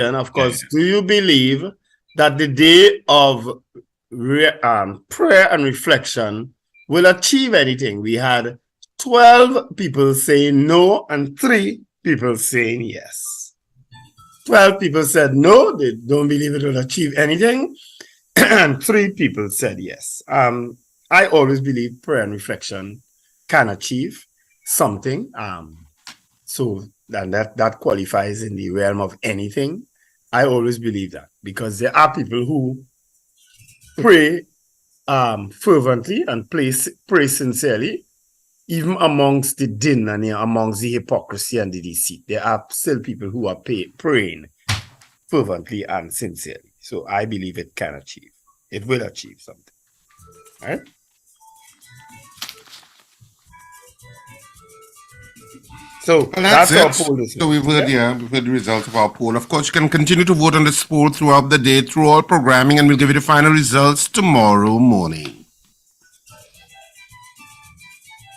And of course, do you believe that the day of prayer and reflection will achieve anything? We had 12 people saying no and 3 people saying yes. 12 people said no, they don't believe it will achieve anything. And 3 people said yes. I always believe prayer and reflection can achieve something. So that qualifies in the realm of anything. I always believe that because there are people who pray fervently and pray sincerely, even amongst the din and amongst the hypocrisy and the deceit. There are still people who are praying fervently and sincerely. So I believe it can achieve. It will achieve something. All right? So that's our poll. So we've heard the results of our poll. Of course, you can continue to vote on this poll throughout the day, through all programming, and we'll give you the final results tomorrow morning.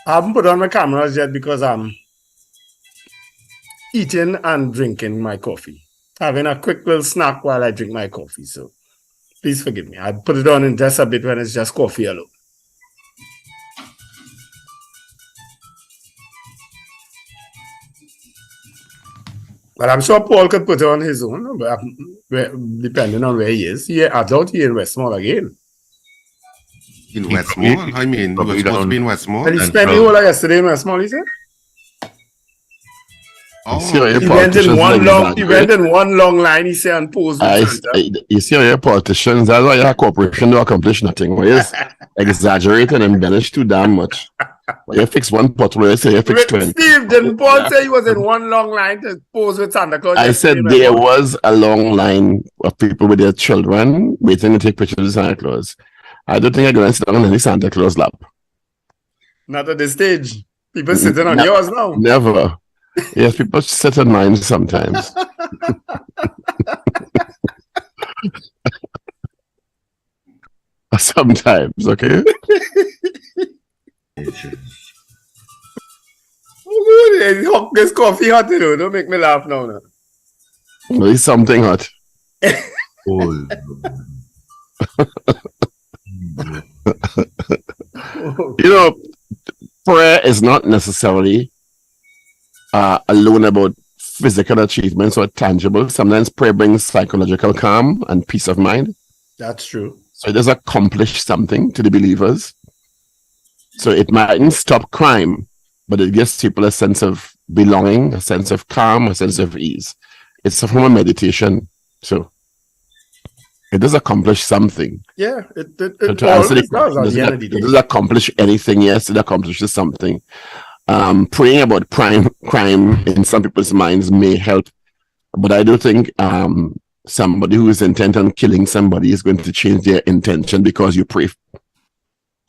I haven't put on my cameras yet because I'm eating and drinking my coffee. Having a quick little snack while I drink my coffee. So please forgive me. I put it on in just a bit when it's just coffee alone. But I'm sure Paul could put it on his own, depending on where he is. I thought he in Westmore again. In Westmore? I mean, he was supposed to be in Westmore. And he spent the whole of yesterday in Westmore, he said? Oh. He went in one long line, he said, and posed. You see, your politicians, that's why your corporation don't accomplish nothing. Why is exaggerate and embellish too damn much? Well, you fix one pothole, you say you fix 20. Steve, didn't Paul say he was in one long line to pose with Santa Claus? I said there was a long line of people with their children waiting to take pictures of Santa Claus. I don't think I'm going to sit down on any Santa Claus lap. Not at this stage. People sitting on yours now. Never. Yes, people sit on mine sometimes. Sometimes, okay? Oh, this coffee hot, you know. Don't make me laugh now. Well, it's something hot. Oh. You know, prayer is not necessarily alone about physical achievements or tangible. Sometimes prayer brings psychological calm and peace of mind. That's true. So it does accomplish something to the believers. So it mightn't stop crime, but it gives people a sense of belonging, a sense of calm, a sense of ease. It's a form of meditation. So it does accomplish something. Yeah, it does accomplish anything. Yes, it accomplishes something. Praying about crime in some people's minds may help, but I do think somebody who is intent on killing somebody is going to change their intention because you pray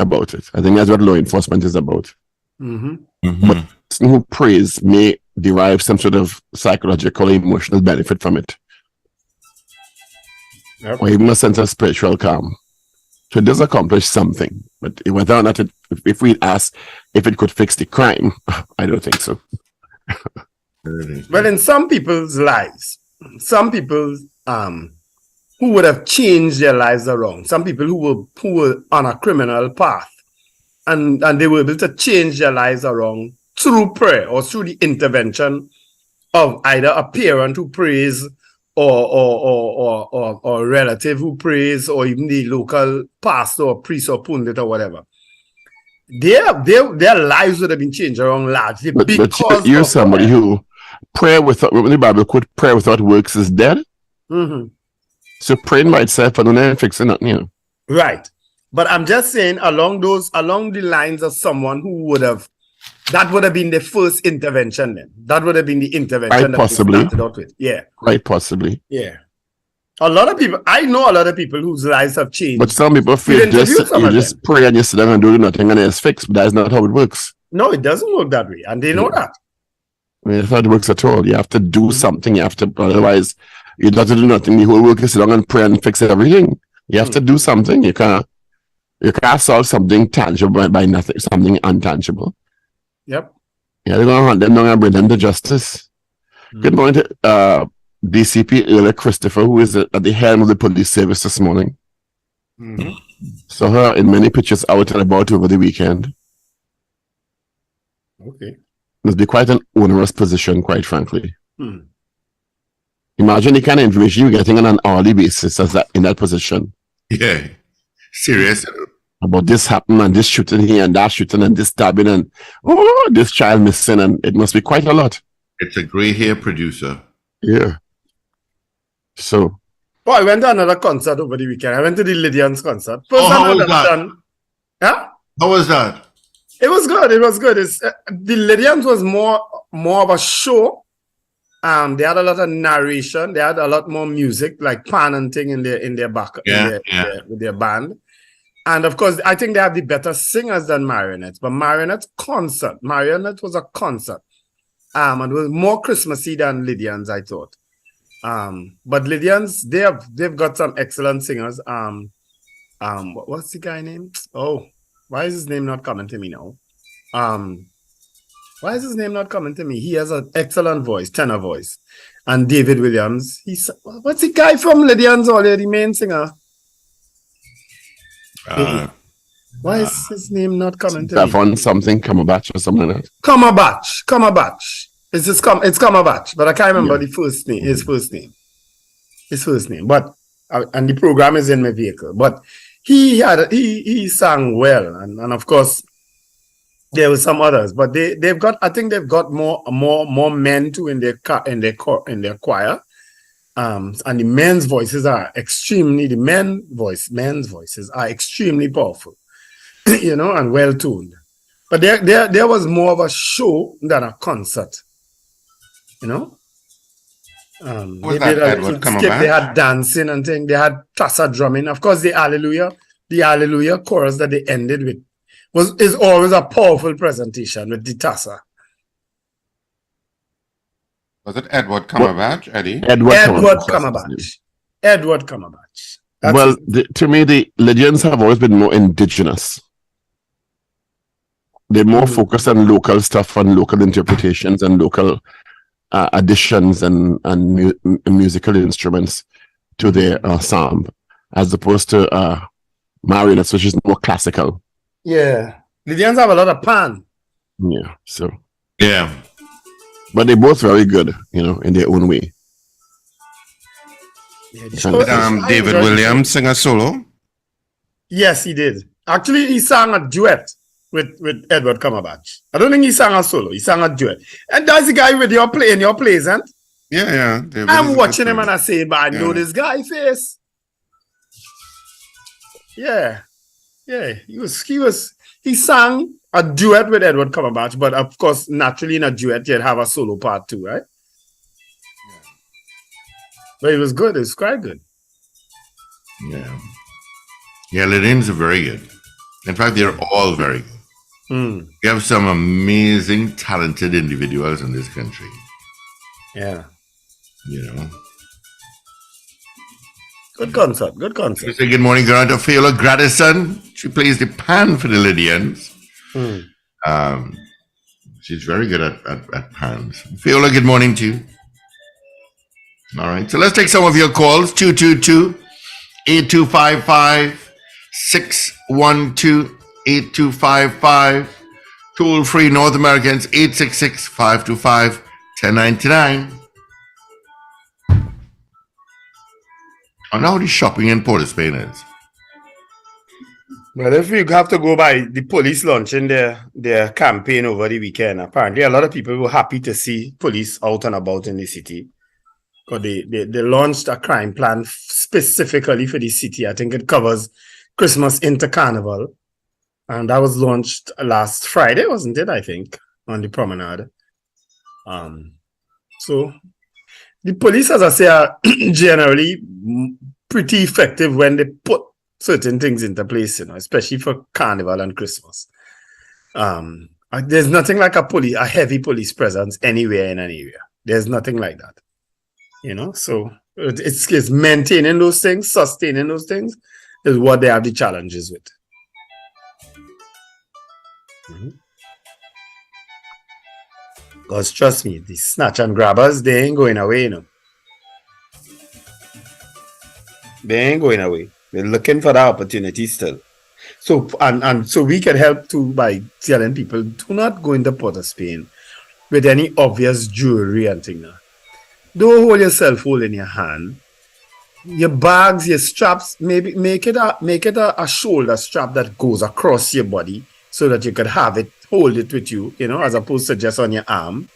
about it. I think that's what law enforcement is about. Mm-hmm. Mm-hmm. But person who prays may derive some sort of psychological, emotional benefit from it. Yep. Or even a sense of spiritual calm. So it does accomplish something. But whether or not if we ask if it could fix the crime, I don't think so. Well, in some people's lives, some people who would have changed their lives around, some people who were on a criminal path, and they were able to change their lives around through prayer or through the intervention of either a parent who prays or a relative who prays, or even the local pastor or priest or pundit or whatever. Their lives would have been changed around largely because you're somebody who prayer without, when the Bible quote, prayer without works is dead. Mm-hmm. So praying by itself and then fixing it, you know. Right. But I'm just saying along the lines of someone who that would have been the first intervention then. That would have been the intervention that possibly. we started out with. Yeah. Quite possibly. Yeah. A lot of people, I know a lot of people whose lives have changed. But some people feel you just pray and you sit down and do nothing and it's fixed, but that's not how it works. No, it doesn't work that way. And they know that. I mean, it's not how it works at all. You have to do something. You have to, otherwise, you don't have to do nothing. The whole work is sit down and pray and fix everything. You have to do something. You can't solve something tangible by nothing, something untangible. Yep. Yeah, they're going to hunt them down and bring them to justice. Good morning to DCP Earl Christopher, who is at the helm of the police service this morning. Mm-hmm. Saw her in many pictures out and about over the weekend. Okay. Must be quite an onerous position, quite frankly. Hmm. Imagine the kind of information you're getting on an hourly basis as that in that position. Yeah. Serious. About this happened and this shooting here and that shooting and this stabbing and this child missing, and it must be quite a lot. It's a gray hair producer. Yeah. So. Oh, I went to another concert over the weekend. I went to the Lydians concert. How was that? Yeah? How was that? It was good. It was good. The Lydians was more of a show. They had a lot of narration. They had a lot more music, like pan and thing in their back, with their band. And of course, I think they have the better singers than Marionette. But Marionette was a concert. And it was more Christmassy than Lydians, I thought. But Lydians, they've got some excellent singers. What's the guy name? Oh, why is his name not coming to me now? Why is his name not coming to me? He has an excellent voice, tenor voice. And David Williams. What's the guy from Lydians earlier, the main singer? Why is his name not coming to me? Davon something, Cumberbatch or something like that. Cumberbatch. It's Cumberbatch, but I can't remember his first name. But and the program is in my vehicle. But he sang well, and of course there were some others. But they've got more men too in their choir. And the men's voices are men's voices are extremely powerful, and well tuned. But there was more of a show than a concert, They did a little skip, they had dancing and things, they had tassa drumming. Of course, the Hallelujah chorus that they ended with is always a powerful presentation with the tassa. Was it Edward Cumberbatch, Eddie? Edward Cumberbatch. Well, to me, the Lydians have always been more indigenous. They're more focused on local stuff and local interpretations and local additions and musical instruments to their psalm, as opposed to Marionettes, which is more classical. Yeah. Lydians have a lot of pan. Yeah, so. Yeah. But they're both very good, in their own way. Yeah, David Williams sing a solo? Yes, he did. Actually, he sang a duet with Edward Cumberbatch. I don't think he sang a solo. He sang a duet. And that's the guy with your play in your plays, and yeah. I'm watching him and I say, but I know this guy face. Yeah. He sang a duet with Edward Cumberbatch, but of course, naturally in a duet, you'd have a solo part too, right? Yeah. But it was good. It was quite good. Yeah. Yeah, Lydians are very good. In fact, they're all very good. We have some amazing, talented individuals in this country. Yeah. Good concert. We say good morning, girl, to Fiola Gradison. She plays the pan for the Lydians. She's very good at pans. Fiola, good morning to you. All right, so let's take some of your calls. 222-8255, 612-8255. Toll free North Americans, 866-525-1099. I know how the shopping in Port of Spain is. Well, if you have to go by the police launching their campaign over the weekend, apparently a lot of people were happy to see police out and about in the city. Because they launched a crime plan specifically for the city. I think it covers Christmas into Carnival. And that was launched last Friday, wasn't it? I think, on the promenade. So the police, as I say, are generally pretty effective when they put certain things into place, especially for Carnival and Christmas. There's nothing like a heavy police presence anywhere in an area. There's nothing like that. So it's maintaining those things, sustaining those things is what they have the challenges with. Because trust me, the snatch and grabbers, they ain't going away, They ain't going away. They're looking for that opportunity still. So and so we can help too by telling people do not go into Port of Spain with any obvious jewelry and thing. Don't hold your cell phone in your hand. Your bags, your straps, maybe make it a shoulder strap that goes across your body so that you could have it, hold it with you, as opposed to just on your arm.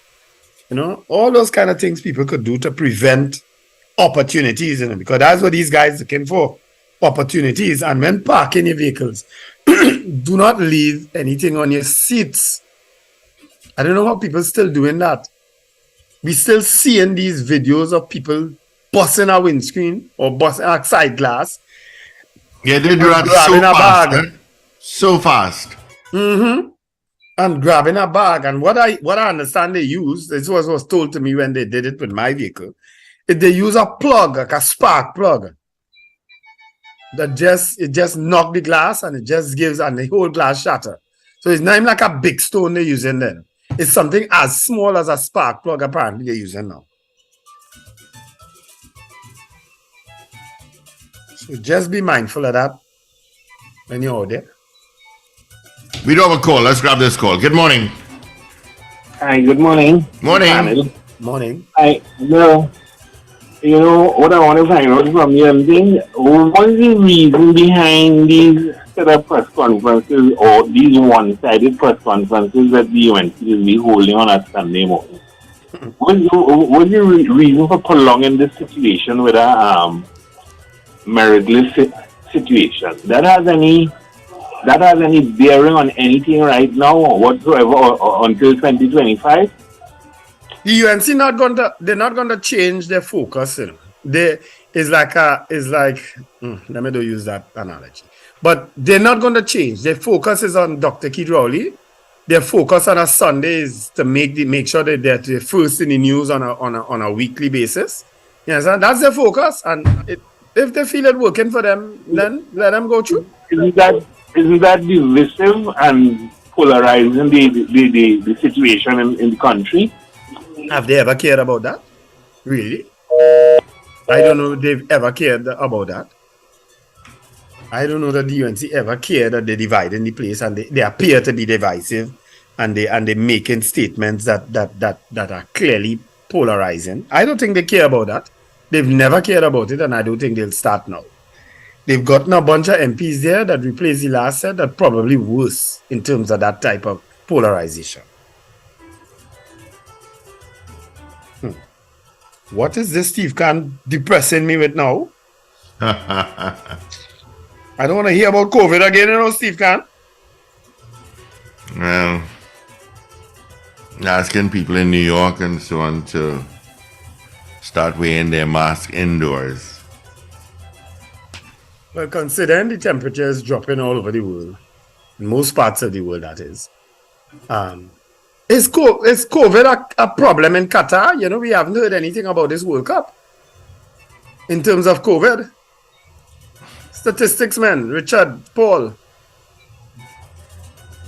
All those kind of things people could do to prevent opportunities, because that's what these guys are looking for, opportunities. And when parking your vehicles, do not leave anything on your seats. I don't know how people still doing that. We still seeing these videos of people busting a windscreen or busting a side glass. Yeah, they do that so fast. Eh? So fast. Mm-hmm. And grabbing a bag. And what I understand they use, this was told to me when they did it with my vehicle, is they use a plug, like a spark plug. It just knock the glass and it just gives, and the whole glass shatter. So it's not even like a big stone they're using then. It's something as small as a spark plug apparently they're using now. So just be mindful of that when you're out there. We do have a call. Let's grab this call. Good morning. Hi, good morning. Morning. Morning. Hi, no. What I want to find out from you, what is the reason behind these set of press conferences or these one-sided press conferences that the UNC will be holding on a Sunday morning? What's the reason for prolonging this situation with a meritless situation? That has any bearing on anything right now or whatsoever or until 2025? The UNC they're not going to change their focus. Let me don't use that analogy. But they're not going to change. Their focus is on Dr. Keith Rowley. Their focus on a Sunday is to make sure that they're first in the news on a weekly basis. Yes, and that's their focus. And if they feel it working for them, then let them go through. Isn't that divisive and polarizing the situation in the country? Have they ever cared about that? Really? I don't know if they've ever cared about that. I don't know that the UNC ever cared that they're dividing the place and they appear to be divisive and they're making statements that are clearly polarizing. I don't think they care about that. They've never cared about it, and I don't think they'll start now. They've gotten a bunch of MPs there that replace the last set that probably worse in terms of that type of polarization. What is this Steve Khan depressing me with now? I don't want to hear about COVID again, Steve Khan. Well, asking people in New York and so on to start wearing their mask indoors. Well, considering the temperature is dropping all over the world, in most parts of the world, that is. Is COVID a problem in Qatar? We haven't heard anything about this World Cup in terms of COVID. Statistics, man. Richard, Paul.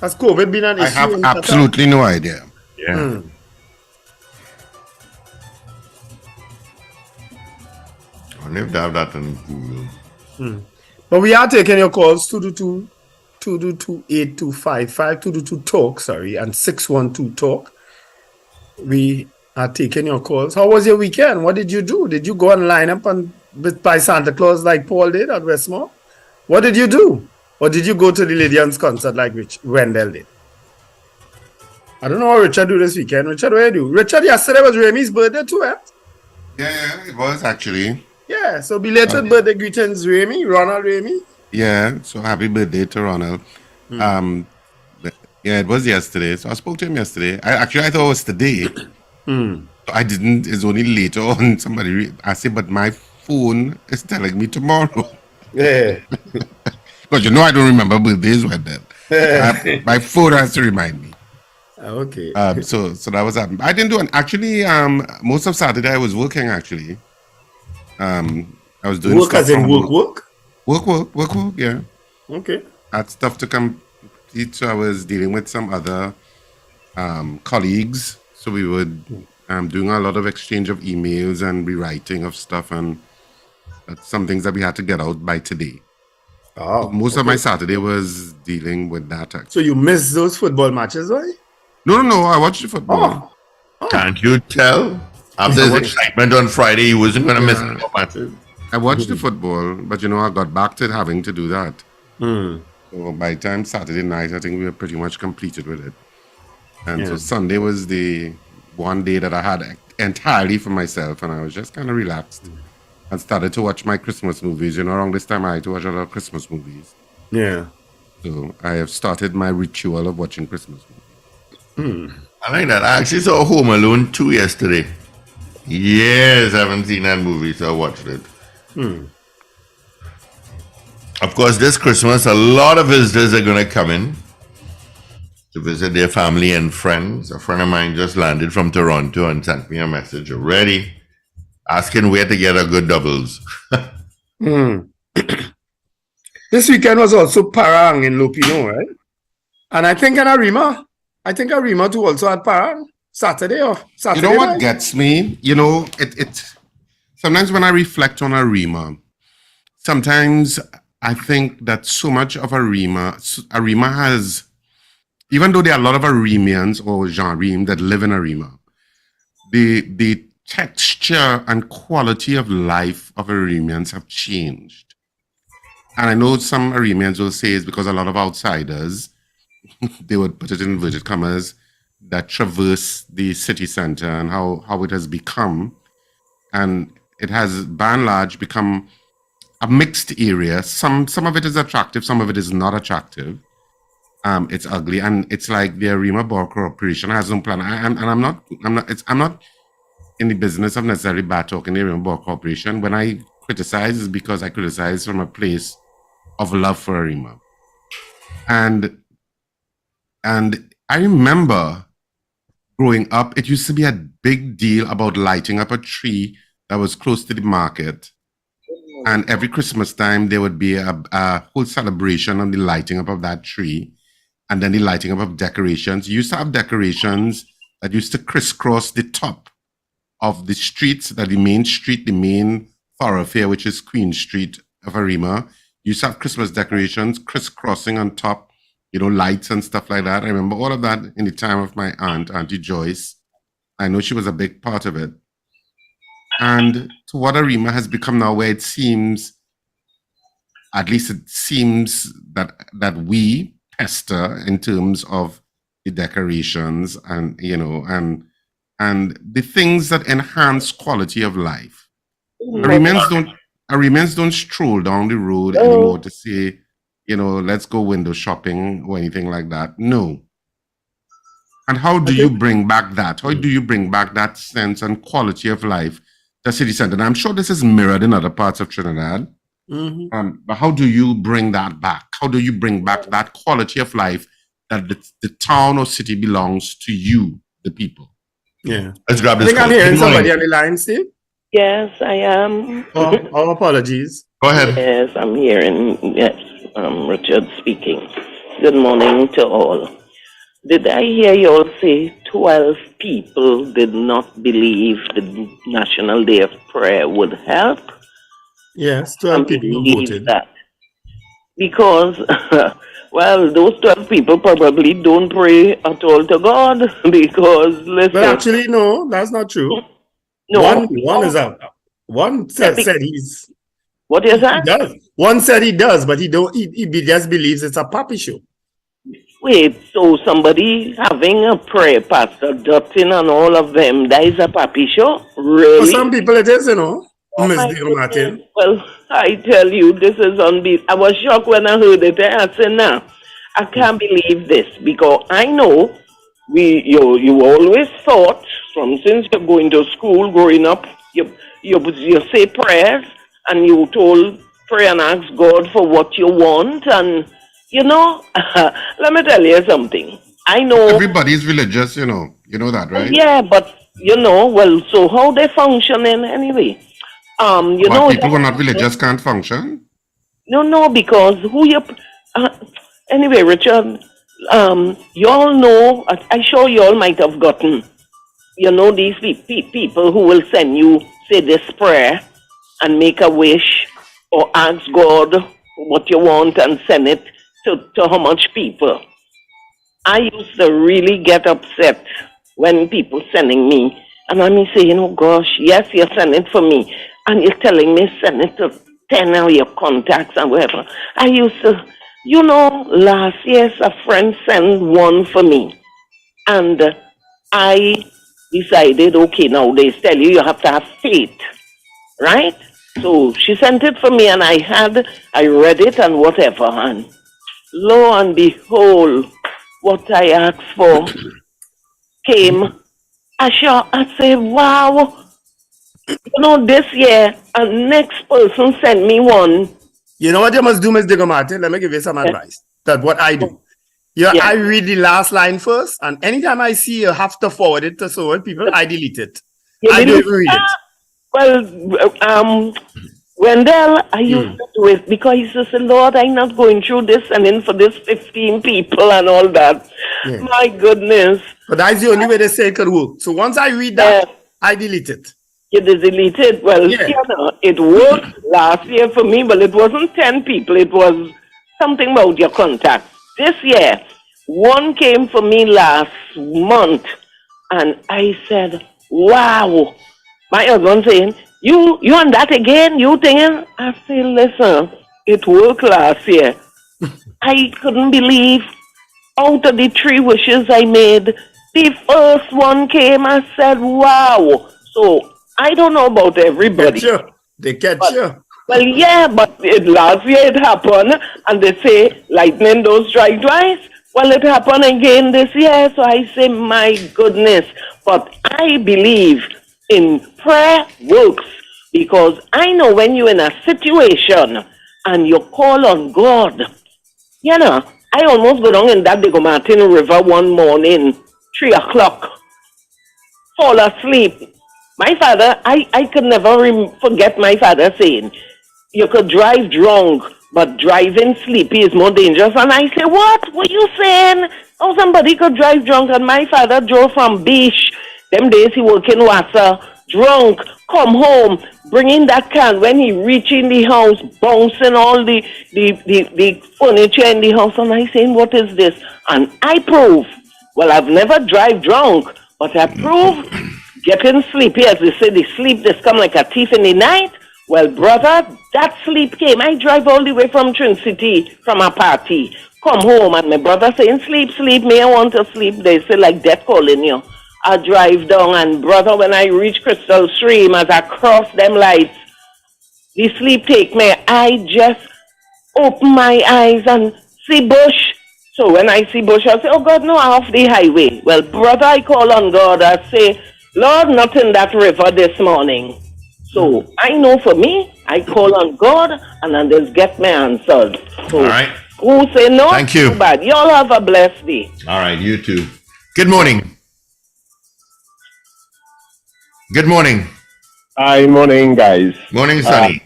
Has COVID been an issue? I have absolutely no idea. Yeah. I never have that on Google. But we are taking your calls 222-8255, 222-TALK, and 612-TALK. We are taking your calls. How was your weekend? What did you do? Did you go and line up by Santa Claus like Paul did at Westmore? What did you do? Or did you go to the Lydians concert like Wendell did? I don't know what Richard do this weekend. Richard, what do you do? Richard, yesterday was Remy's birthday too, eh? Yeah, it was actually. Yeah, so belated birthday greetings, Remy, Ronald Remy. Yeah, so happy birthday to Ronald. Yeah, it was yesterday. So I spoke to him yesterday. I thought it was today. So I didn't. It's only later on. Somebody asked it, but my phone is telling me tomorrow. Yeah. Because I don't remember birthdays when then. My phone has to remind me. Okay. So that was happening. I didn't do it. Actually, most of Saturday I was working actually. I was doing work as in work? Work, yeah. Okay. I had stuff to complete, so I was dealing with some other colleagues. So we were doing a lot of exchange of emails and rewriting of stuff and some things that we had to get out by today. Oh, Most of my Saturday was dealing with that. So you missed those football matches, right? No. I watched the football. Can't you tell? After his excitement on Friday, he wasn't going to miss any more matches. I watched the football, but I got back to having to do that. So by the time Saturday night, I think we were pretty much completed with it. And so Sunday was the one day that I had entirely for myself, and I was just kind of relaxed and started to watch my Christmas movies. Around this time I had to watch a lot of Christmas movies. Yeah. So I have started my ritual of watching Christmas movies. I like that. I actually saw Home Alone 2 yesterday. Yes, I haven't seen that movie, so I watched it. Of course, this Christmas, a lot of visitors are going to come in to visit their family and friends. A friend of mine just landed from Toronto and sent me a message already asking where to get a good doubles. This weekend was also Parang in Lupino, right? And I think in Arima too also had Parang Saturday or Saturday. You know what night? gets me? It sometimes when I reflect on Arima, sometimes I think that so much of Arima has, even though there are a lot of Arimians or Janrim that live in Arima, the texture and quality of life of Arimians have changed. And I know some Arimians will say it's because a lot of outsiders, they would put it in inverted commas, that traverse the city center and how it has become. And it has, by and large, become a mixed area. Some of it is attractive, some of it is not attractive. It's ugly, and it's like the Arima Borough Corporation has no plan. I'm not in the business of necessarily bad talking the Arima Borough Corporation. When I criticize, it's because I criticize from a place of love for Arima. And I remember growing up, it used to be a big deal about lighting up a tree that was close to the market. And every Christmas time, there would be a whole celebration on the lighting up of that tree, and then the lighting up of decorations. You used to have decorations that used to crisscross the top of the streets, that the main thoroughfare, which is Queen Street of Arima. You used to have Christmas decorations crisscrossing on top, lights and stuff like that. I remember all of that in the time of my aunt, Auntie Joyce. I know she was a big part of it. And to what Arima has become now, where it seems, at least it seems that we pester in terms of the decorations and the things that enhance quality of life. Arimans don't stroll down the road anymore to say, let's go window shopping or anything like that. No. And how do you bring back that? How do you bring back that sense and quality of life? The city center. And I'm sure this is mirrored in other parts of Trinidad. But how do you bring that back? How do you bring back that quality of life that the town or city belongs to you, the people? Yeah. Let's grab this. I think I'm hearing somebody on the line, Steve. Yes, I am. Oh, apologies. Go ahead. Yes, I'm hearing. Yes, Richard speaking. Good morning to all. Did I hear you all say 12 people did not believe the National Day of Prayer would help? Yes, 12 people voted. That. Because, well, those 12 people probably don't pray at all to God. Because, listen. But actually, no, that's not true. No. One is out. One said he's. What is that? He does. One said he does, but he just believes it's a puppy show. Wait, so somebody having a prayer, Pastor Dutton and all of them, that is a puppy show? Really? For some people it is, Miss Dale Martin. Well, I tell you, this is unbelievable. I was shocked when I heard it. I said, nah, I can't believe this, because I know you always thought, since you're going to school, growing up, you say prayers, and you pray and ask God for what you want, and let me tell you something. I know everybody's religious, you know that, right? Yeah, but well, so how they functioning anyway? People who are not religious can't function. No, because anyway, Richard, you all know. I'm sure you all might have gotten, these people who will send you say this prayer, and make a wish or ask God what you want and send it to how much people. I used to really get upset when people sending me, and I'm saying, oh gosh, yes, you're sending it for me, and you're telling me send it to 10 of your contacts and whatever. I used to, last year a friend sent one for me, and I decided, okay, now they tell you have to have faith, right? So she sent it for me, and I read it and whatever, and lo and behold, what I asked for came. I say, wow, this year, a next person sent me one. You know what you must do, Ms. Digger Martin? Let me give you some advice. That's what I do. I read the last line first, and anytime I see you have to forward it to so many people, I delete it. I don't even read it. Well, Wendell, I used to do it because he says, Lord, I'm not going through this and then for this 15 people and all that. Yeah. My goodness. But that's the only way they say it could work. So once I read that, I delete it. You delete it? Well, it worked last year for me, but it wasn't 10 people. It was something about your contact. This year, one came for me last month, and I said, wow. My husband saying, you on that again? You thinking? I say, listen, it worked last year. I couldn't believe out of the 3 wishes I made, the first one came. I said, wow. So I don't know about everybody. They catch you. Well, yeah, but last year it happened, and they say lightning don't strike twice. Well, it happened again this year, so I say, my goodness. But I believe in prayer works, because I know when you're in a situation and you call on God, I almost go down in that Diego Martin River one morning, 3 o'clock, fall asleep. My father, I could never forget my father saying, you could drive drunk, but driving sleepy is more dangerous. And I say, what were you saying? Oh, somebody could drive drunk, and my father drove from Beach. Them days he work in Wassa, drunk, come home, bringing that can. When he reach in the house, bouncing all the furniture in the house, and I saying, what is this? And I prove, well, I've never drive drunk, but I prove getting sleepy, as they say, the sleep just come like a thief in the night. Well, brother, that sleep came. I drive all the way from Trin City from a party, come home, and my brother saying, sleep, me, I want to sleep. They say, like death calling you. I drive down, and brother, when I reach Crystal Stream, as I cross them lights, the sleep take me. I just open my eyes and see bush. So when I see bush, I say, oh God, no, I'm off the highway. Well, brother, I call on God. I say, Lord, not in that river this morning. So I know for me, I call on God, and then just get my answers. So all right. Who say no? Thank you. Too bad. Y'all have a blessed day. All right, you too. Good morning. Good morning. Hi, morning, guys. Morning, Sonny.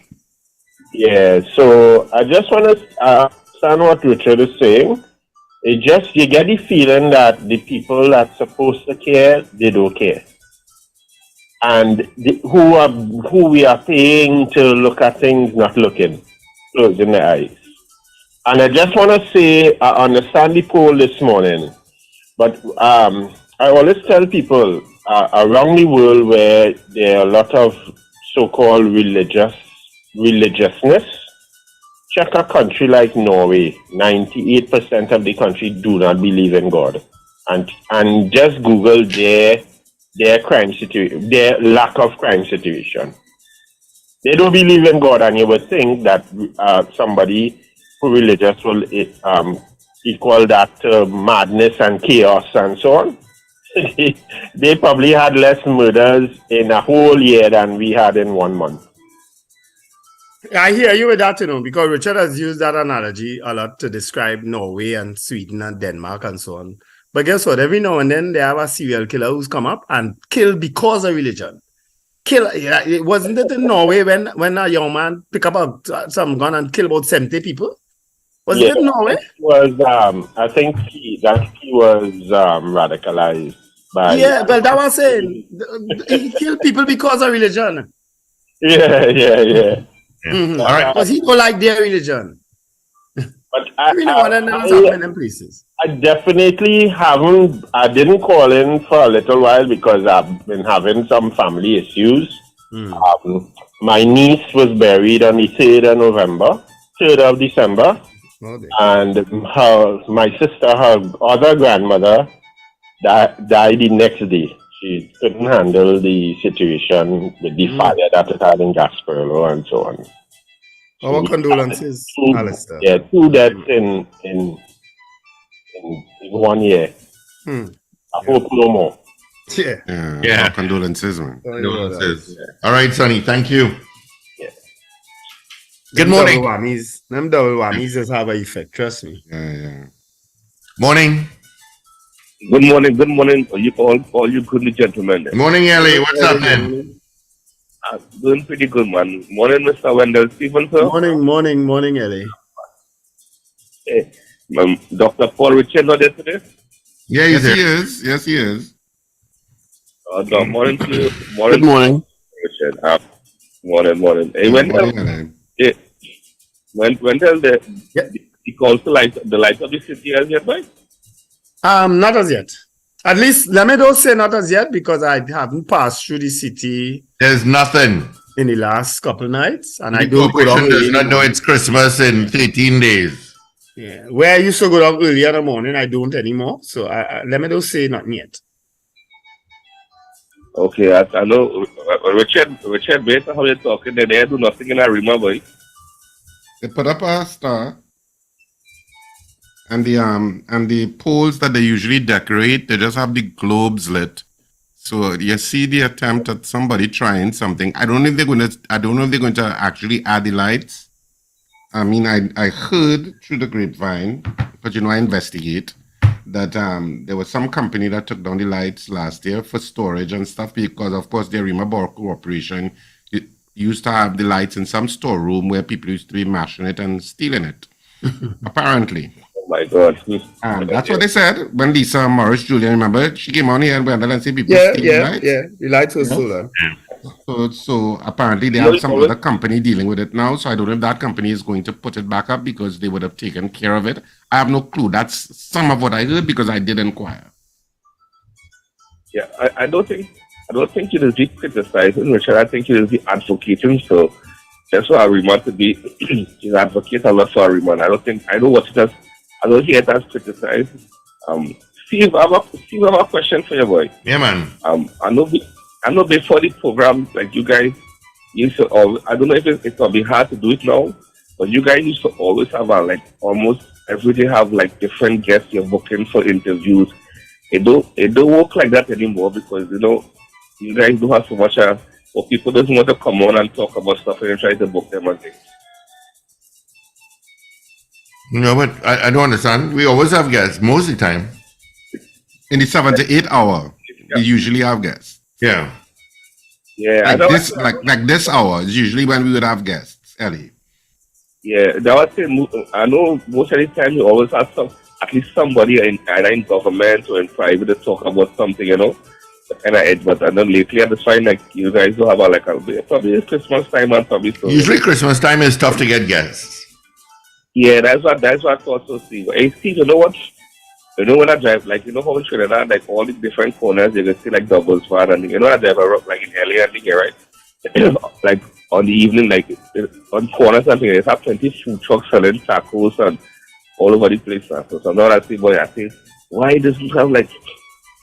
So I just want to understand what Richard is saying. You get the feeling that the people that's supposed to care, they don't care. And who we are paying to look at things, not looking, closing their eyes. And I just want to say, I understand the poll this morning, but I always tell people around the world where there are a lot of so-called religiousness, check a country like Norway. 98% of the country do not believe in God. And just Google their crime situation, their lack of crime situation. They don't believe in God, and you would think that somebody who religious will equal that to madness and chaos and so on. They probably had less murders in a whole year than we had in 1 month. I hear you with that, because Richard has used that analogy a lot to describe Norway and Sweden and Denmark and so on. But guess what? Every now and then they have a serial killer who's come up and killed because of religion. Wasn't it in Norway when a young man picked up some gun and killed about 70 people? Was it in Norway? It was, I think he was radicalized by... Yeah, but that was saying he killed people because of religion. Yeah. Mhm. All right. Because he don't like their religion. But We don't want to know what's happening in them places. I definitely I didn't call in for a little while because I've been having some family issues. My niece was buried on the 3rd of November, 3rd of December. Okay. And my sister, her other grandmother, died the next day. She couldn't handle the situation with the fire that it had in Gasparilla and so on. Our condolences, Alistair. Yeah, 2 deaths in 1 year. I hope no more. Yeah. Our condolences, man. Condolences. All right, Sonny. Thank you. Yeah. Good morning. Them double whammies just have an effect. Trust me. Yeah. Morning. Good morning, all you good gentlemen. Morning, Ellie. What's happening? Doing pretty good, man. Morning, Mr. Wendell Stephen, sir. Morning, Ellie. Hey, Dr. Paul Richard not there today? Yeah, Yes, he's he here. is. Yes, he is. Good morning to you. Good morning. Richard. Morning. Hey, Wendell, Morning. Wendell, the council the light of the city as yet, right? Not as yet. At least, let me don't say not as yet because I haven't passed through the city There's nothing. in the last couple nights, and I The don't go down corporation does early. not know it's Christmas in 13 days. Yeah, where I used to go down early in the morning, I don't anymore. So let me don't say nothing yet. Okay, I know. Richard, based on how you're talking, they do nothing in Arima, boy. They put up a star, and the poles that they usually decorate, they just have the globes lit. So you see the attempt at somebody trying something. I don't know if they're going to actually add the lights. I mean, I heard through the grapevine, but I investigate that there was some company that took down the lights last year for storage and stuff because, of course, the Arima Corporation used to have the lights in some storeroom where people used to be mashing it and stealing it, apparently. Oh my God. And that's what they said when Lisa Morris, Julian, remember, she came on here and Wendell and said people stealing lights. The lights were stolen. So apparently they have some other company dealing with it now. So I don't know if that company is going to put it back up because they would have taken care of it. I have no clue. That's some of what I heard because I did inquire. Yeah, I don't think it is be criticizing, Richard. I think it is be advocating. So that's why Arima to be is advocate a lot for Arima. I don't hear it as criticized. Steve, I have a question for you, boy. Yeah, man. I know before the program, like you guys used to always, I don't know if it's gonna be hard to do it now, but you guys used to always have almost every day have different guests you're booking for interviews. It don't work like that anymore because you guys do have so much or people doesn't want to come on and talk about stuff and try to book them and things. No, but I don't understand. We always have guests most of the time. In the 7 to 8 hour, we usually have guests. Yeah. Yeah, like this hour is usually when we would have guests, Ellie. Yeah, that was it. I know most of the time you always have at least somebody either in government or in private to talk about something, kind of edge. But I know lately I just find you guys do have probably it's Christmas time and probably so. Usually Christmas time is tough to get guests. Yeah, that's what I thought so, Steve. Hey, Steve, you know what? When I drive, how in Trinidad, all the different corners, you can see doubles van, and I drive around in LA and here, right? On the evening, on corners and things, they have 20 food trucks selling tacos and all over the place. So now I see, boy, why doesn't have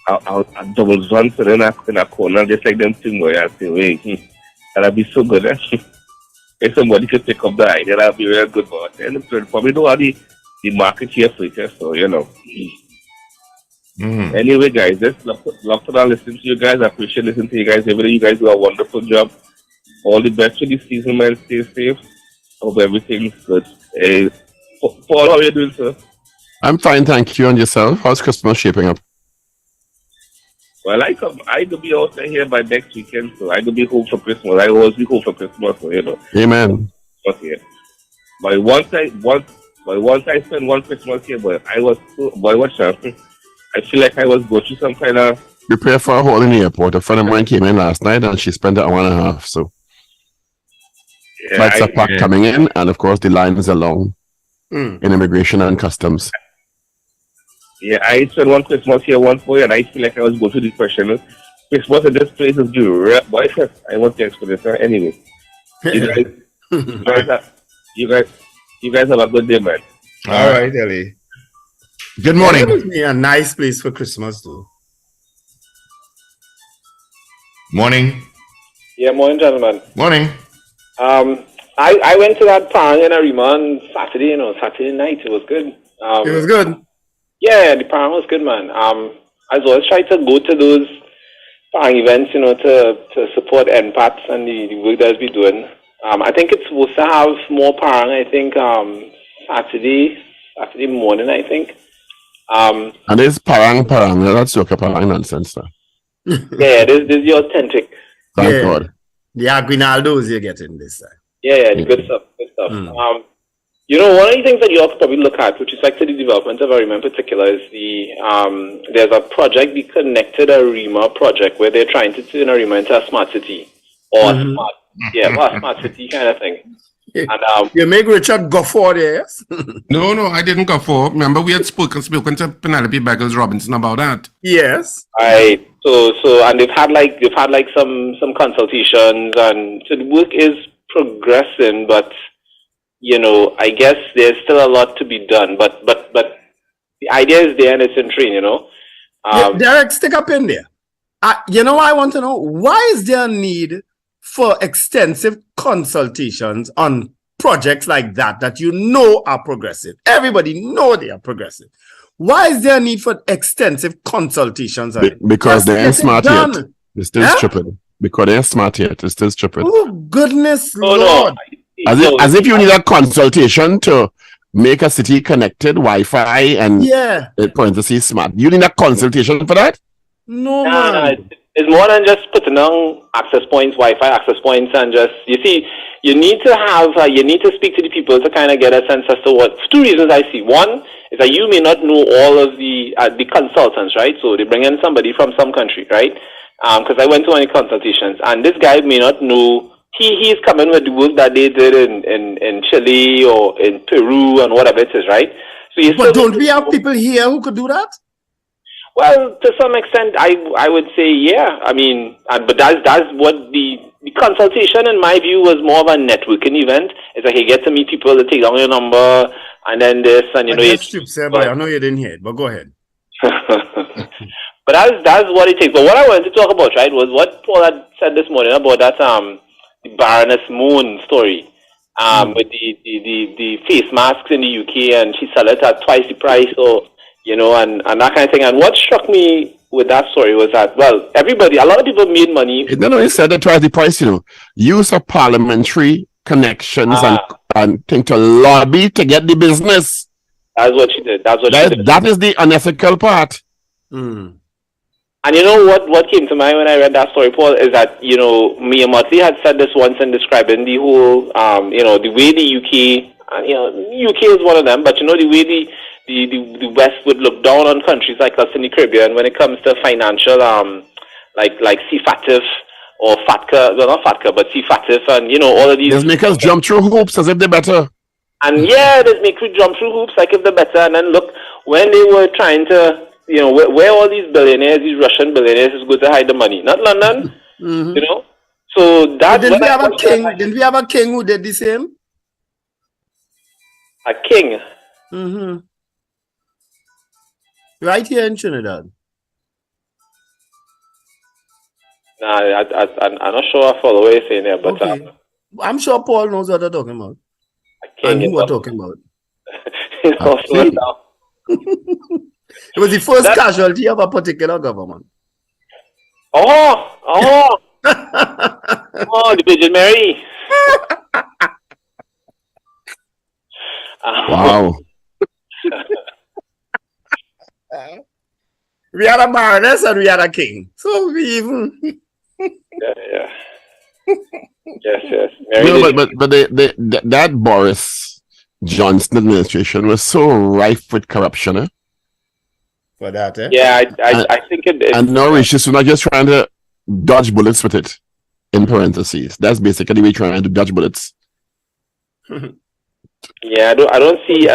a doubles van selling in a corner just like them thing, boy? I say, wait, that'd be so good, If somebody could pick up the idea, that'd be real good, but and probably don't have the market here for it, so Anyway, guys, just love to listen to you guys. I appreciate listening to you guys every day. You guys do a wonderful job. All the best for this season, man. Stay safe. Hope everything's good. Hey, Paul, how are you doing, sir? I'm fine, thank you. And yourself? How's Christmas shaping up? Well, I could be out here by next weekend, so I could be home for Christmas. I always be home for Christmas, so Amen. Okay. But once I spent one Christmas here, but I feel like I was going through some kind of Prepare for a hole in the airport. A friend of mine came in last night and she spent an hour and a half. So Flights are packed coming in, and of course the lines are long Mm. in immigration and customs. Yeah, I spent one Christmas here once boy, and I feel like I was going through depression. Christmas in this place is good, boy. I want to explain this anyway. You guys have a good day, man. All right, Ellie. Good morning. That would be a nice place for Christmas, too. Morning. Yeah, morning, gentlemen. Morning. I went to that parang in Arima on Saturday, Saturday night. It was good. It was good. Yeah, the parang was good, man. I was always trying to go to those parang events, to support NPATs and the work that we're doing. I think it's supposed to have more parang, I think, Saturday morning, I think. And there's parang, that's your parang nonsense, though. Yeah, this is the authentic. Thank God. The Aguinaldos you're getting this time. Yeah, the good stuff, Mm. one of the things that you all could probably look at with respect to the development of Arima in particular is there's a project, the Connected Arima project, where they're trying to turn Arima into a smart city or a smart city kind of thing. And you make Richard go for there, yes? No, I didn't go for. Remember, we had spoken to Penelope Beggars Robinson about that. Yes. Right. So, and they've had some consultations, and so the work is progressing, but I guess there's still a lot to be done. But the idea is there and it's in train, Derek, stick up in there. I want to know, why is there a need for extensive consultations on projects like that are progressive? Everybody know they are progressive. Why is there a need for extensive consultations on it? Because they ain't smart yet. done. They're still stupid. Because they ain't smart yet. They're still stupid. Oh, goodness Lord. No. As if you need a consultation to make a city connected, Wi-Fi, and parentheses smart. You need a consultation for that? No, man. It's more than just putting on access points, Wi-Fi access points, and just, you need to speak to the people to kind of get a sense as to what, two reasons I see. One is that you may not know all of the consultants, right? So they bring in somebody from some country, right? Because I went to one of the consultations, and this guy may not know, he's coming with the work that they did in Chile or in Peru and whatever it is, right? So but don't we have people here who could do that? Well, to some extent, I would say, yeah. I mean, but that's what the consultation, in my view, was more of a networking event. It's like you get to meet people, they take down your number, and then this, and I know you didn't hear it, but go ahead. But that's what it takes. But what I wanted to talk about, right, was what Paul had said this morning about that the Baroness Moon story, with the face masks in the UK, and she sold it at twice the price, or and that kind of thing. And what struck me with that story was that, well, a lot of people made money. No, he said that twice the price, use of parliamentary connections and think to lobby to get the business. That's what she did. That is the unethical part. Mm. And what came to mind when I read that story, Paul, is that, Mia Motley had said this once in describing the whole, the way the UK, and, UK is one of them, but, the way the West would look down on countries like us in the Caribbean when it comes to financial, like CFATF or FATCA, well, not FATCA, but CFATF, and, all of these. Just make us jump through hoops as if they're better. And just make you jump through hoops like if they're better. And then look, when they were trying to, where all these billionaires, these Russian billionaires, is going to hide the money? Not London, So that. Didn't we have a king who did the same? A king. Mm-hmm. Right here in Trinidad. Nah, I'm not sure I follow what you're saying there, but okay. I'm sure Paul knows what they're talking about. And who we're talking about. It was the first casualty of a particular government. Oh, the Virgin Mary. Wow. We had a baroness and we had a king. So we even... yeah. Yes. No, but that Boris Johnson administration was so rife with corruption, eh? For that, eh? Yeah, I think it. And now Rishi Sunak just trying to dodge bullets with it, in parentheses. That's basically we're trying to dodge bullets Yeah, I don't see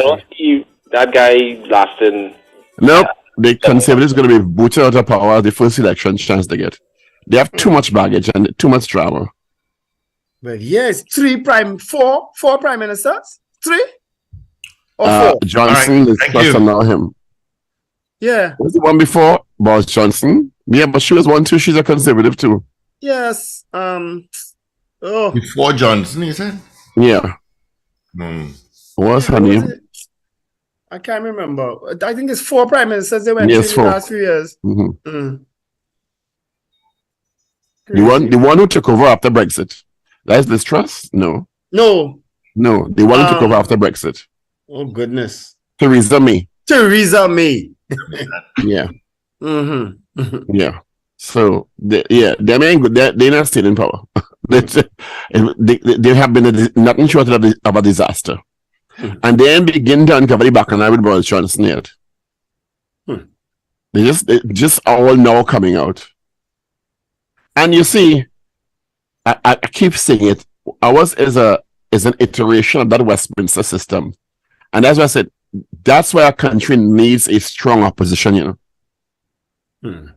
that guy lasting. Nope. The Conservatives going to be booted out of power the first election chance they get. They have too much baggage and too much drama. Well, yes, four prime ministers? 3? Or 4? Johnson Right, is supposed to allow him. Yeah. Was the one before Boris Johnson? Yeah, but she was one too. She's a conservative too. Yes. Before Johnson, you said? Yeah. What's her name? I can't remember. I think it's 4 prime ministers they went Yes, through in the 4. last few years. The one who took over after Brexit. That's Liz Truss? No. No. No. The one who took over after Brexit. Oh goodness. Theresa May. Yeah. Yeah. So they ain't good. They're not still in power. they have been nothing short of a disaster. And then begin to uncover the background with Boris Johnson yet. They just all now coming out. And you see, I keep saying it. Ours is an iteration of that Westminster system. And as I said, that's why our country needs a strong opposition, you know.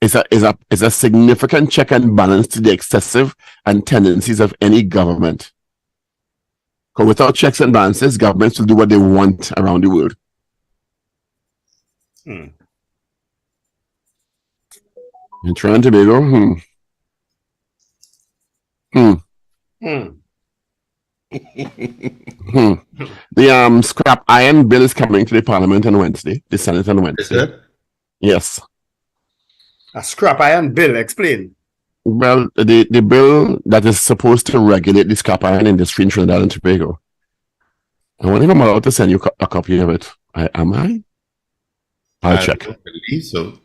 It's a significant check and balance to the excessive and tendencies of any government. Because without checks and balances, governments will do what they want around the world. In Trinidad and Tobago, The scrap iron bill is coming to the Parliament on Wednesday, the Senate on Wednesday. Is it? Yes. A scrap iron bill, explain. Well, the bill that is supposed to regulate the scrap iron industry in Trinidad and Tobago. I wonder if I'm allowed to send you a copy of it. Am I? I'll check. I don't believe so.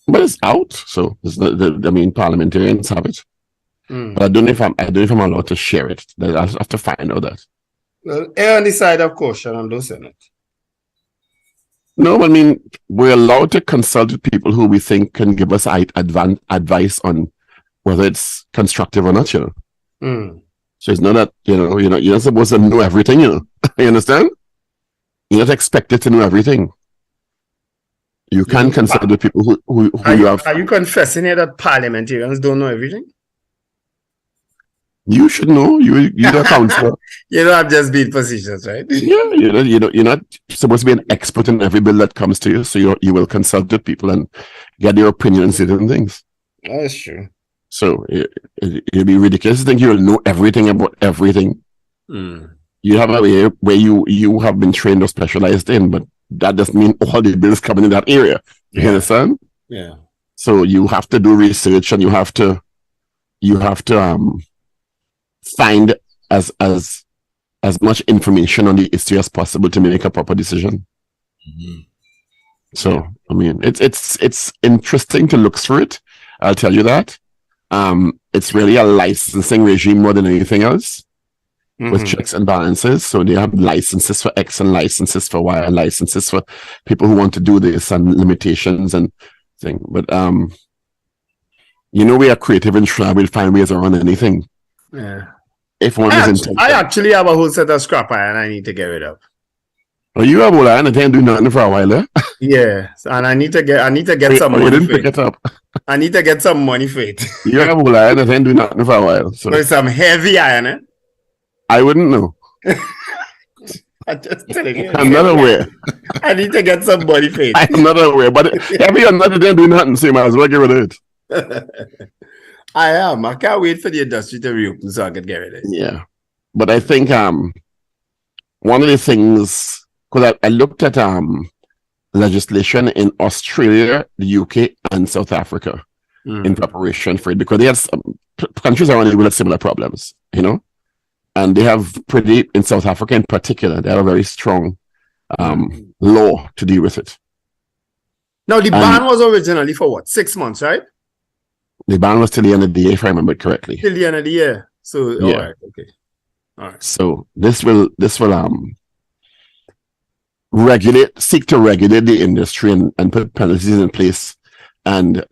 But it's out, so parliamentarians have it. But I don't know if I'm allowed to share it. I'll have to find out that. Well, err on the side of caution and don't send it. No, I mean, we're allowed to consult with people who we think can give us advice on whether it's constructive or not, you know. So it's not that, you're not supposed to know everything, you know. You understand? You're not expected to know everything. You can consult with people who you have. Are you confessing here that parliamentarians don't know everything? You should know. You're a counselor. I'm just being facetious, right? Yeah, you're not supposed to be an expert in every bill that comes to you. So you will consult with people and get their opinion on certain things. That's true. So it'd be ridiculous to think you'll know everything about everything. You have a way where you have been trained or specialized in, but that doesn't mean all the bills coming in that area. You understand? Yeah. So you have to do research and you have to find as much information on the issue as possible to make a proper decision. So I mean, it's interesting to look through it. I'll tell you that. It's really a licensing regime more than anything else, with checks and balances. So they have licenses for X and licenses for Y and licenses for people who want to do this and limitations and thing. But we are creative and try. We'll find ways around anything. Yeah. If one is intentional. I actually have a whole set of scrap iron I need to get rid of. Oh, you have all iron and can't do nothing for a while, eh? Yeah, and I need to get some money. Didn't pick it up. I need to get some money for it. You have all iron and can't do nothing for a while. So but some heavy iron, eh? I wouldn't know. I'm just telling you. I'm not aware. I need to get some money for it. I'm not aware, but heavy or not, it didn't do nothing, so you might as well get rid of it. I am. I can't wait for the industry to reopen so I can get rid of it. Yeah. But I think one of the things, because I looked at legislation in Australia, the UK, and South Africa in preparation for it, because they have countries around the world have similar problems, and they have in South Africa in particular, they have a very strong law to deal with it. Now, the ban was originally for what? 6 months, right? The ban was till the end of the year, if I remember correctly. Till the end of the year. So, Yeah. all right, okay. All right. So this will seek to regulate the industry and put penalties in place and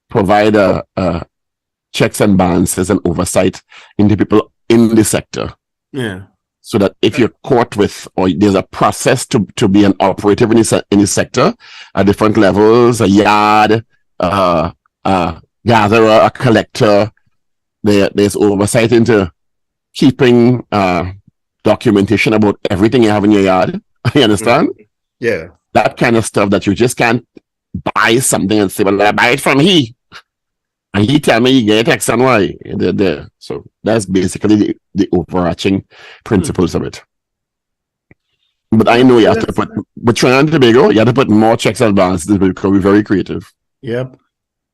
provide a checks and balances and oversight into people in the sector. Yeah. So that if you're caught with, or there's a process to be an operative in the sector at different levels, a yard, gatherer, a collector, there's oversight into keeping documentation about everything you have in your yard. You understand? Yeah. That kind of stuff that you just can't buy something and say, well, I buy it from he. And he tell me you get X and Y. So that's basically the overarching principles of it. But I know you have to put, with Trinidad and Tobago, you have to put more checks and balances because we're very creative. Yep.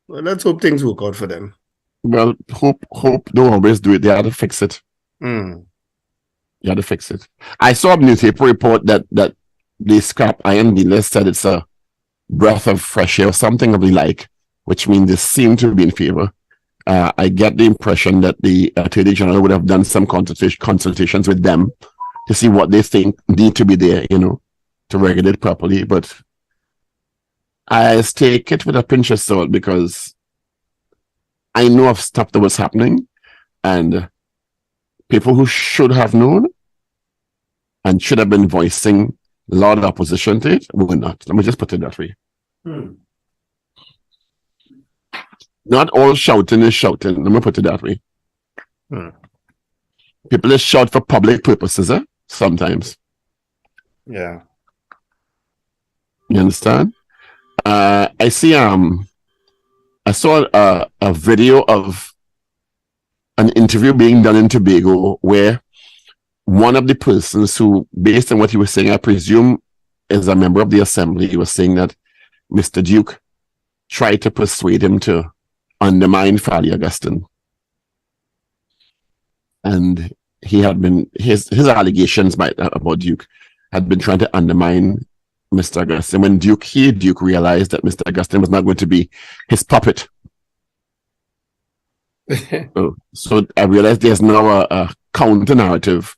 Well, let's hope things work out for them. Well, hope don't always do it. They have to fix it. Mm. You have to fix it. I saw a newspaper report that the scrap iron dealers said it's a breath of fresh air or something of the like, which means they seem to be in favor. I get the impression that the Attorney General would have done some consultations with them to see what they think need to be there, to regulate properly. But I take it with a pinch of salt because I know of stuff that was happening and people who should have known and should have been voicing a lot of opposition to it were not. Let me just put it that way. Not all shouting is shouting. Let me put it that way. People just shout for public purposes, sometimes. Yeah. You understand? I saw a video of an interview being done in Tobago where one of the persons who, based on what he was saying, I presume is a member of the assembly, he was saying that Mr. Duke tried to persuade him to undermine Fali Augustine. And he had been, his allegations about Duke had been trying to undermine Mr. Augustine. When Duke realized that Mr. Augustine was not going to be his puppet. So I realized there's now a counter narrative.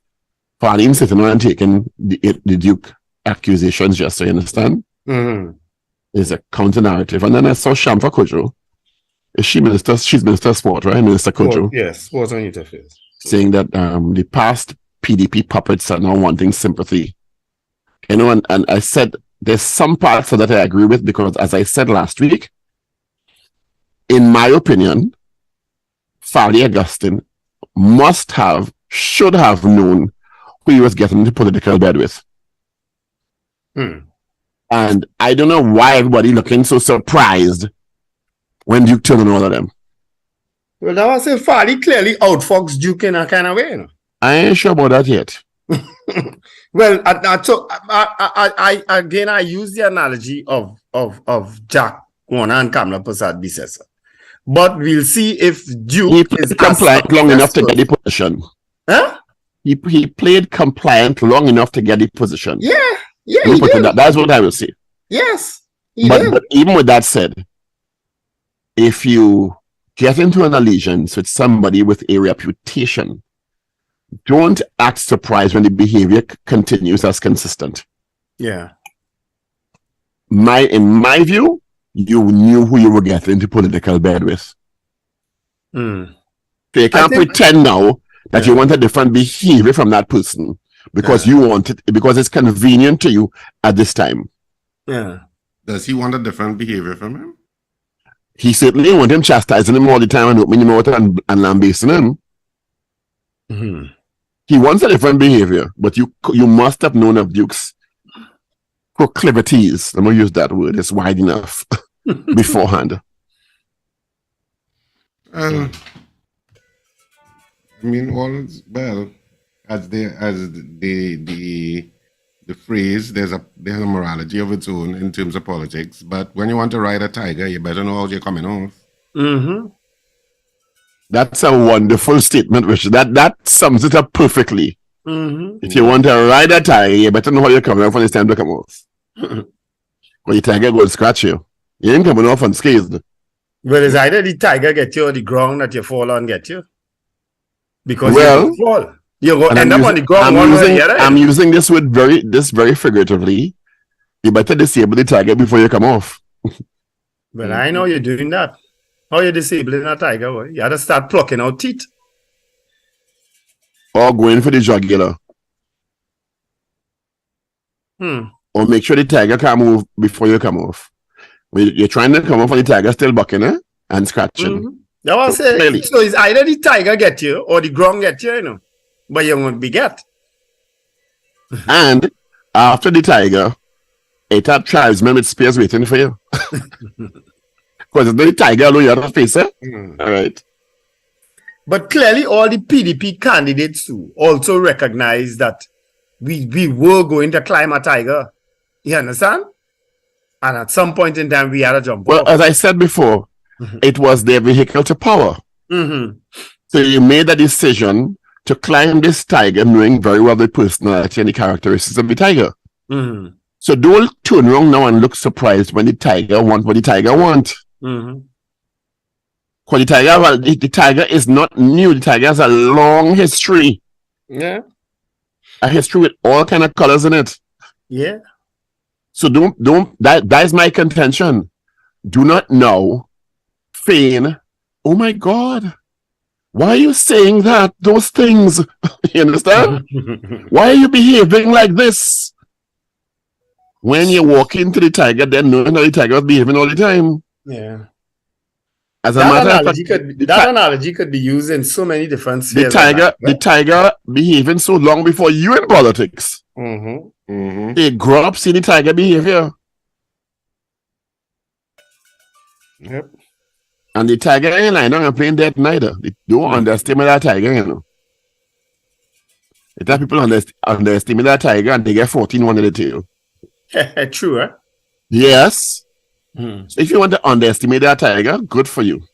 Fali sitting around and taking the Duke accusations, just so you understand. Mm-hmm. There's a counter narrative. And then I saw Shamfa Kojo. She's Minister of Sport, right? Minister Kojo. Yes, Sports and Youth Affairs. Saying that the past PDP puppets are now wanting sympathy. And I said there's some parts of that I agree with because, as I said last week, in my opinion, Fali Augustine should have known who he was getting into political bed with. And I don't know why everybody looking so surprised when Duke turned on all of them. Well, that was if Fali clearly outfoxed Duke in a kind of way. I ain't sure about that yet. Well, so I use the analogy of Jack Warner and Kamala Prasad Bisesa. But we'll see if Duke is compliant long enough to get the position. Huh? He played compliant long enough to get the position. Yeah, he did. That's what I will say. Yes, but even with that said, if you get into an allegiance with somebody with a reputation, don't act surprised when the behavior continues as consistent. Yeah. In my view, you knew who you were getting into political bed with. So you can't pretend now that you want a different behavior from that person because you want it, because it's convenient to you at this time. Yeah. Does he want a different behavior from him? He certainly want him chastising him all the time and opening him out and lambasting him. Mm-hmm. He wants a different behavior, but you must have known of Duke's proclivities. I'm going to use that word. It's wide enough beforehand. I mean, all well, as the phrase, there's a morality of its own in terms of politics. But when you want to ride a tiger, you better know how you're coming off. Mm-hmm. That's a wonderful statement, Richard. That sums it up perfectly. Mm-hmm. If you want to ride a tiger, you better know how you're coming off when it's time to come off. When the tiger go and scratch you, you ain't coming off unscathed. Well, it's either the tiger get you or the ground that you fall on get you. Because you fall. You go end up on the ground one way or the other. I'm using this word very figuratively. You better disable the tiger before you come off. Well, I know you're doing that. How you disabling a tiger? Boy? You had to start plucking out teeth. Or going for the jugular. Or make sure the tiger can't move before you come off. When you're trying to come off and the tiger still bucking, and scratching. That was it. So it's either the tiger get you or the ground get you, you know. But you won't be get. And after the tiger, it had tribesmen with spears waiting for you. Because it's not the tiger alone you have to face it. All right. But clearly all the PDP candidates too also recognize that we were going to climb a tiger. You understand? And at some point in time, we had to jump off. As I said before, it was their vehicle to power. So you made a decision to climb this tiger, knowing very well the personality and the characteristics of the tiger. So don't turn around now and look surprised when the tiger want what the tiger want. Because the tiger is not new. The tiger has a long history. Yeah. A history with all kind of colors in it. Yeah. So that is my contention. Do not now feign, oh my God, why are you saying that? Those things. You understand? Why are you behaving like this? When you walk into the tiger, then knowing how the tiger is behaving all the time. Yeah. As a That matter of fact, analogy could be used in so many different spheres. The tiger behaving so long before you in politics. They grew up seeing the tiger behavior. Yep. And the tiger ain't lying down and playing dead neither. They don't underestimate that tiger, you know. They tell people underestimate that tiger and they get 14 under the tail. True, eh? Yes. So if you want to underestimate that tiger, good for you.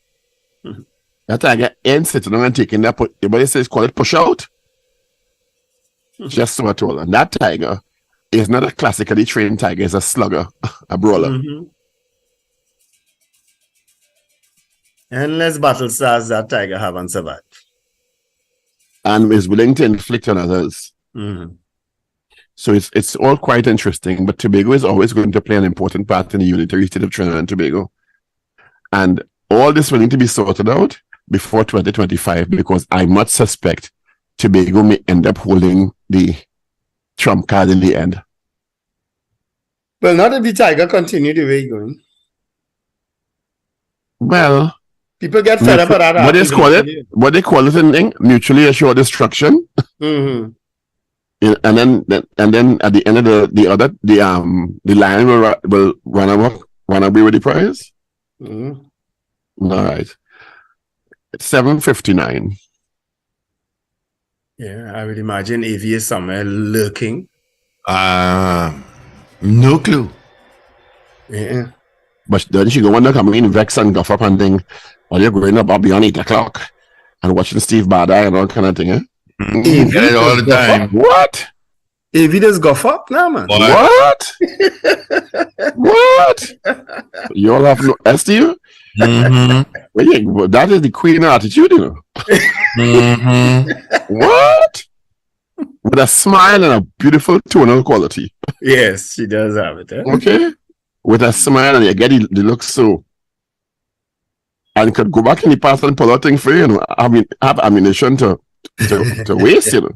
That tiger ain't sitting down and taking that, everybody says call it push out. Just so I told. And that tiger is not a classically trained tiger, it's a slugger, a brawler. Endless battle stars that tiger haven't survived. And is willing to inflict on others. So it's all quite interesting, but Tobago is always going to play an important part in the unitary state of Trinidad and Tobago. And all this will need to be sorted out before 2025, because I much suspect Tobago may end up holding the trump card in the end. Well, not if the tiger continue the way it's going. Well, people get fed up with that. What they call it in mutually assured destruction. And then at the end of the lion will run away with the prize. All right. It's 7:59. Yeah, I would imagine AV is somewhere lurking. No clue. Yeah. But then she go on come in, vex and guff up and thing while you're growing up beyond 8 o'clock and watching Steve Badai and all kind of thing, eh? Get it all the time. What? AV does guff up now, man. What? What? You all have no S to you? Well, that is the queen attitude, you know. What? With a smile and a beautiful tonal quality. Yes, she does have it. Eh? Okay. With a smile and you get the look so. And could go back in the past and pull out things for you, know. I mean, have ammunition to waste, you know.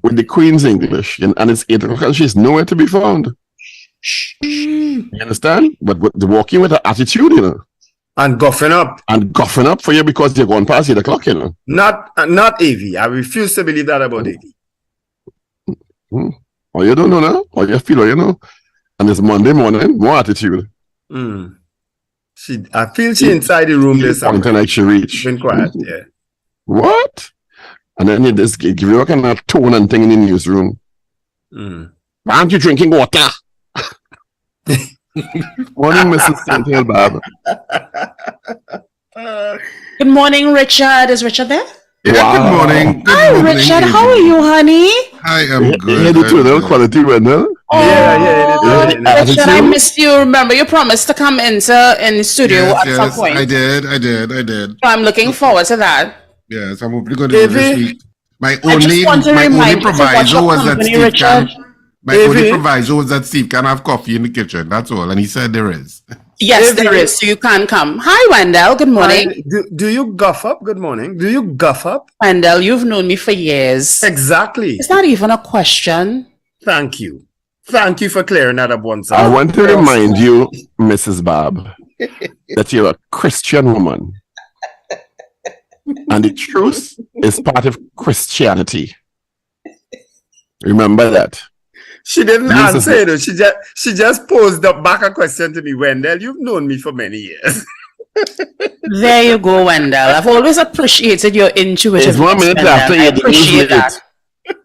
With the Queen's English, and it's 8 o'clock and she's nowhere to be found. You understand? But the walking with an attitude, you know. And guffing up. And guffing up for you because you're going past 8 o'clock, you know. Not AV. I refuse to believe that about AV. Or you don't know now, or you feel, you know. And it's Monday morning, more attitude. I feel she inside the room this something like she reach. Been quiet, yeah. What? And then you just give you a kind of tone and thing in the newsroom. Why aren't you drinking water? Morning, Mrs. St. Hill, Bob. Good morning, Richard. Is Richard there? Yeah, Wow. good morning. Good Hi, morning, Richard. Adrian. How are you, honey? I am good. Yeah, the tonal quality, Wendell. Yeah. Richard, I missed you. Remember, you promised to come in the studio at some point. I did. So I'm looking forward to that. Yes, I'm hopefully going to do this week. My only proviso was that Steve can. My only proviso was that Steve can have coffee in the kitchen. That's all, and he said there is. Yes, Ivy. there is. So you can come. Hi, Wendell. Good morning. Do you guff up? Good morning. Do you guff up? Wendell, you've known me for years. Exactly. It's not even a question. Thank you. Thank you for clearing that up once. I want to remind you, Mrs. Bob, that you're a Christian woman. And the truth is part of Christianity. Remember that. She didn't answer it. She just posed up back a question to me. Wendell, you've known me for many years. There you go, Wendell. I've always appreciated your intuition. It's 1 minute after you. Appreciate that.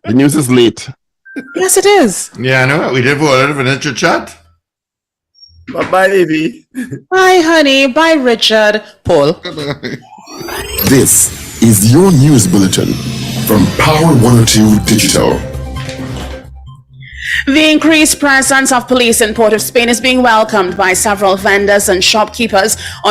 The news is late. Yes, it is. Yeah, I know. We did for a little chat. Bye, Ivy. Bye, honey. Bye, Richard. Paul. This is your news bulletin from Power 102 Digital. The increased presence of police in Port of Spain is being welcomed by several vendors and shopkeepers on